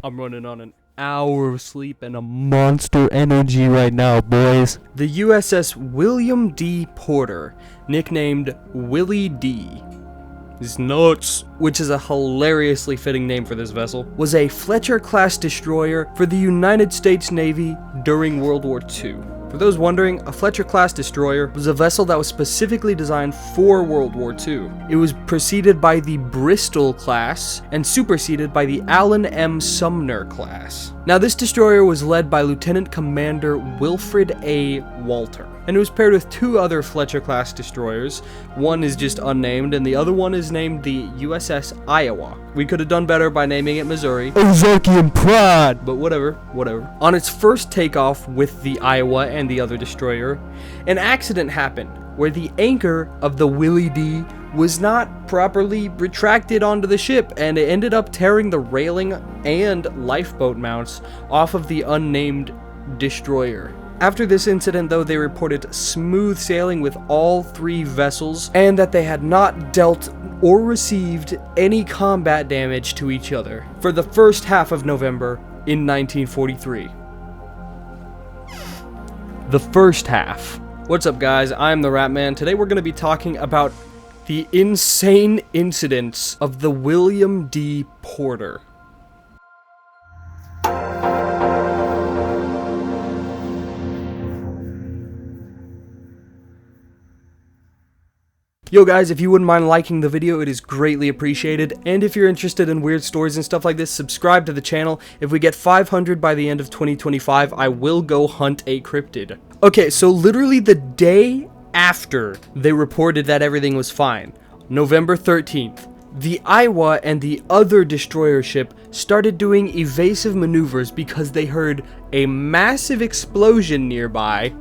I'm running on an hour of sleep and a monster energy right now, boys. The USS William D. Porter, nicknamed Willie D. is nuts, which is a hilariously fitting name for this vessel, was a Fletcher-class destroyer for the United States Navy during World War II. For those wondering, a Fletcher-class destroyer was a vessel that was specifically designed for World War II. It was preceded by the Bristol-class and superseded by the Allen M. Sumner class. Now, this destroyer was led by Lieutenant Commander Wilfred A. Walter, and it was paired with two other Fletcher-class destroyers. One is just unnamed, and the other one is named the USS Iowa. We could have done better by naming it Missouri. Ozarkian pride! But whatever. On its first takeoff with the Iowa and the other destroyer, an accident happened where the anchor of the Willie D was not properly retracted onto the ship, and it ended up tearing the railing and lifeboat mounts off of the unnamed destroyer. After this incident, though, they reported smooth sailing with all three vessels, and that they had not dealt or received any combat damage to each other for the first half of November in 1943. The first half. What's up, guys? I'm the Rat Man. Today we're going to be talking about the insane incidents of the William D. Porter. Yo guys, if you wouldn't mind liking the video, it is greatly appreciated. And if you're interested in weird stories and stuff like this, subscribe to the channel. If we get 500 by the end of 2025, I will go hunt a cryptid. Okay, so literally the day after they reported that everything was fine, November 13th, the Iowa and the other destroyer ship started doing evasive maneuvers because they heard a massive explosion nearby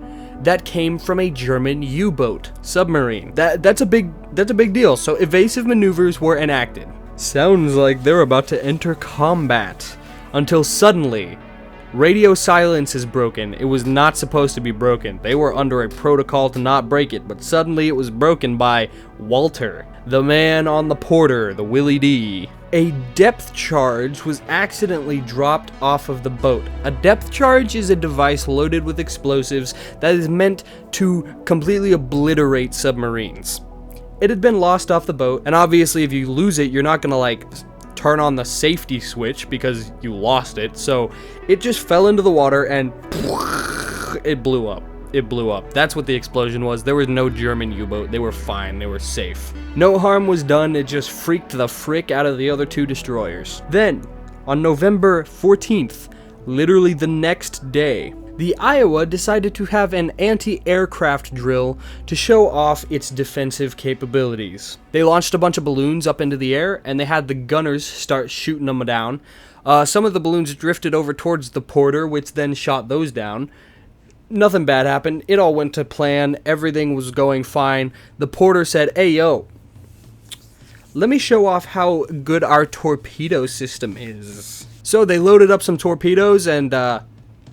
that came from a German U-boat submarine. That's a big deal. So evasive maneuvers were enacted. Sounds like they're about to enter combat, until suddenly radio silence is broken. It was not supposed to be broken. They were under a protocol to not break it, but suddenly it was broken by Walter, the man on the Porter, the Willie D. A depth charge was accidentally dropped off of the boat. A depth charge is a device loaded with explosives that is meant to completely obliterate submarines. It had been lost off the boat, and obviously if you lose it, you're not gonna like turn on the safety switch because you lost it. So it just fell into the water and it blew up. That's what the explosion was. There was no German U-boat. They were fine. They were safe. No harm was done. It just freaked the frick out of the other two destroyers. Then, on November 14th, literally the next day, the Iowa decided to have an anti-aircraft drill to show off its defensive capabilities. They launched a bunch of balloons up into the air, and they had the gunners start shooting them down. Some of the balloons drifted over towards the Porter, which then shot those down. Nothing bad happened. It all went to plan. Everything was going fine. The Porter said, "Hey, yo, let me show off how good our torpedo system is." So they loaded up some torpedoes and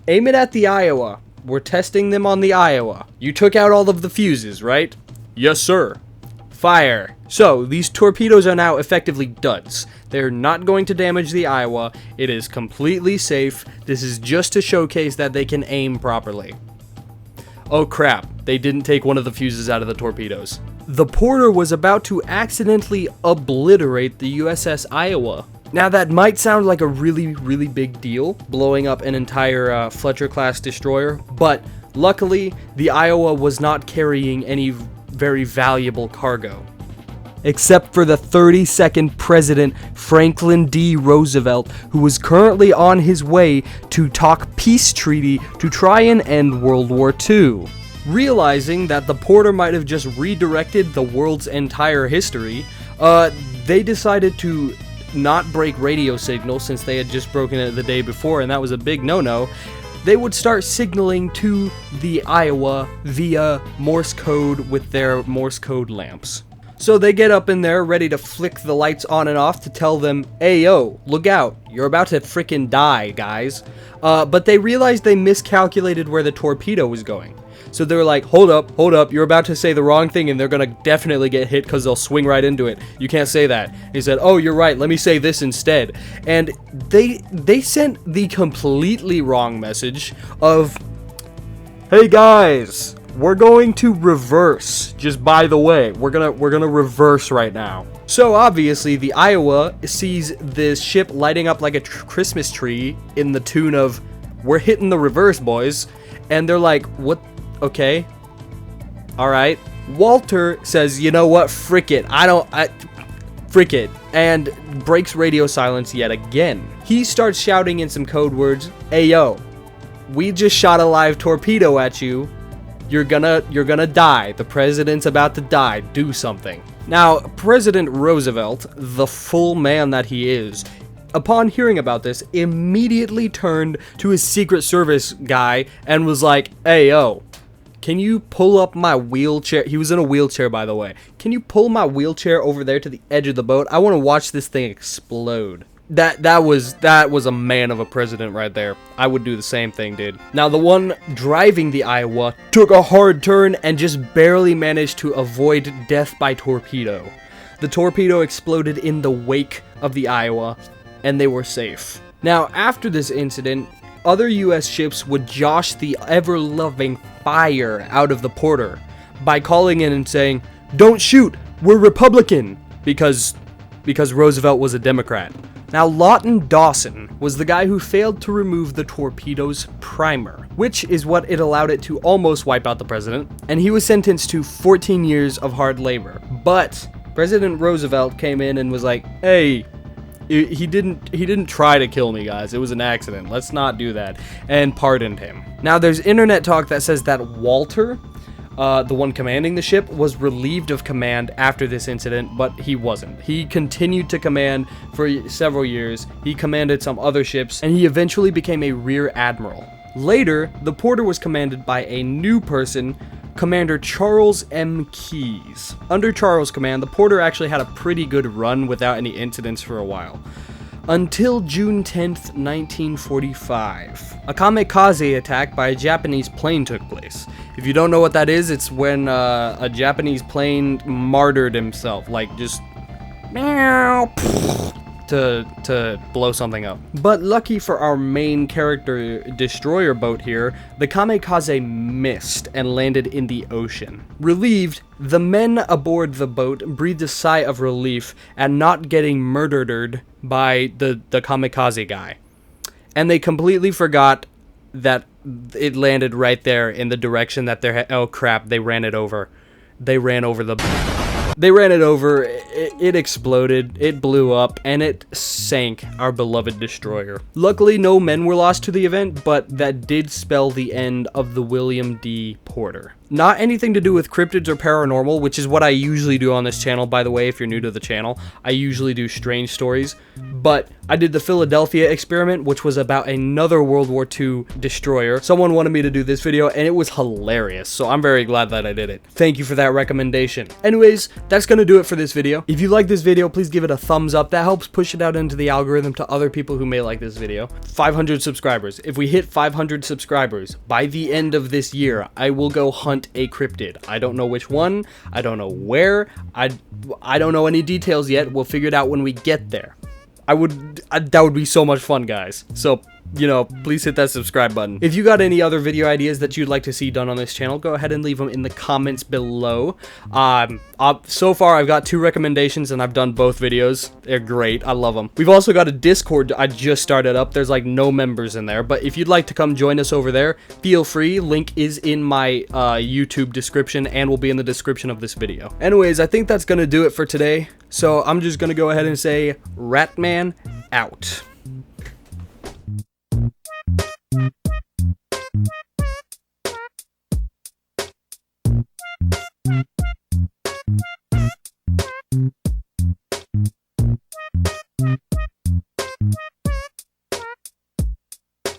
aim it at the Iowa. We're testing them on the Iowa. You took out all of the fuses, right? Yes, sir. Fire. So these torpedoes are now effectively duds. They're not going to damage the Iowa. It is completely safe. This is just to showcase that they can aim properly. Oh crap, they didn't take one of the fuses out of the torpedoes. The Porter was about to accidentally obliterate the USS Iowa. Now that might sound like a really big deal, blowing up an entire Fletcher-class destroyer, but luckily the Iowa was not carrying any very valuable cargo. Except for the 32nd President Franklin D. Roosevelt, who was currently on his way to talk peace treaty to try and end World War II. Realizing that the Porter might have just redirected the world's entire history, they decided to not break radio signals since they had just broken it the day before, and that was a big no-no. They would start signaling to the Iowa via Morse code with their Morse code lamps. So they get up in there ready to flick the lights on and off to tell them, "Hey yo, look out, you're about to frickin' die, guys." But they realized they miscalculated where the torpedo was going. So they're like, hold up, you're about to say the wrong thing and they're gonna definitely get hit because they'll swing right into it. You can't say that. He said, oh, you're right, let me say this instead. And they sent the completely wrong message of, hey guys, we're going to reverse. Just by the way, we're gonna reverse right now. So obviously the Iowa sees this ship lighting up like a Christmas tree in the tune of, we're hitting the reverse, boys. And they're like, what? Okay. Alright. Walter says, you know what? Frick it. Frick it. And breaks radio silence yet again. He starts shouting in some code words, hey yo, we just shot a live torpedo at you. You're gonna die. The president's about to die. Do something. Now, President Roosevelt, the full man that he is, upon hearing about this, immediately turned to his Secret Service guy and was like, hey, yo, can you pull up my wheelchair? He was in a wheelchair, by the way. Can you pull my wheelchair over there to the edge of the boat? I want to watch this thing explode. That was a man of a president right there. I would do the same thing, dude. Now, the one driving the Iowa took a hard turn and just barely managed to avoid death by torpedo. The torpedo exploded in the wake of the Iowa, and they were safe. Now, after this incident, other US ships would josh the ever-loving fire out of the Porter by calling in and saying, don't shoot, we're Republican, because Roosevelt was a Democrat. Now, Lawton Dawson was the guy who failed to remove the torpedo's primer, which is what it allowed it to almost wipe out the president, and he was sentenced to 14 years of hard labor. But President Roosevelt came in and was like, hey, he didn't try to kill me, guys. It was an accident. Let's not do that, and pardoned him. Now, there's internet talk that says that Walter, the one commanding the ship, was relieved of command after this incident, but he wasn't. He continued to command for several years. He commanded some other ships, and he eventually became a rear admiral. Later, the Porter was commanded by a new person, Commander Charles M. Keyes. Under Charles' command, the Porter actually had a pretty good run without any incidents for a while. Until June 10th, 1945. A kamikaze attack by a Japanese plane took place. If you don't know what that is, it's when a Japanese plane martyred himself, like just meow, to blow something up. But lucky for our main character destroyer boat here, the kamikaze missed and landed in the ocean. Relieved, the men aboard the boat breathed a sigh of relief at not getting murdered by the kamikaze guy. And they completely forgot that it landed right there in the direction that oh crap, they ran it over. They ran over, it exploded, it blew up, and it sank our beloved destroyer. Luckily, no men were lost to the event, but that did spell the end of the William D. Porter. Not anything to do with cryptids or paranormal, which is what I usually do on this channel, by the way, if you're new to the channel. I usually do strange stories, but I did the Philadelphia experiment, which was about another World War II destroyer. Someone wanted me to do this video, and it was hilarious, so I'm very glad that I did it. Thank you for that recommendation. Anyways, that's gonna do it for this video. If you like this video, please give it a thumbs up. That helps push it out into the algorithm to other people who may like this video. 500 subscribers. If we hit 500 subscribers by the end of this year, I will go hunt a cryptid. I don't know which one. I don't know where. I don't know any details yet. We'll figure it out when we get there. That would be so much fun, guys. So, you know, please hit that subscribe button. If you got any other video ideas that you'd like to see done on this channel, go ahead and leave them in the comments below. So far, I've got 2 recommendations, and I've done both videos. They're great. I love them. We've also got a Discord I just started up. There's like no members in there, but if you'd like to come join us over there, feel free. Link is in my YouTube description and will be in the description of this video. Anyways, I think that's gonna do it for today. So I'm just gonna go ahead and say, Ratman out.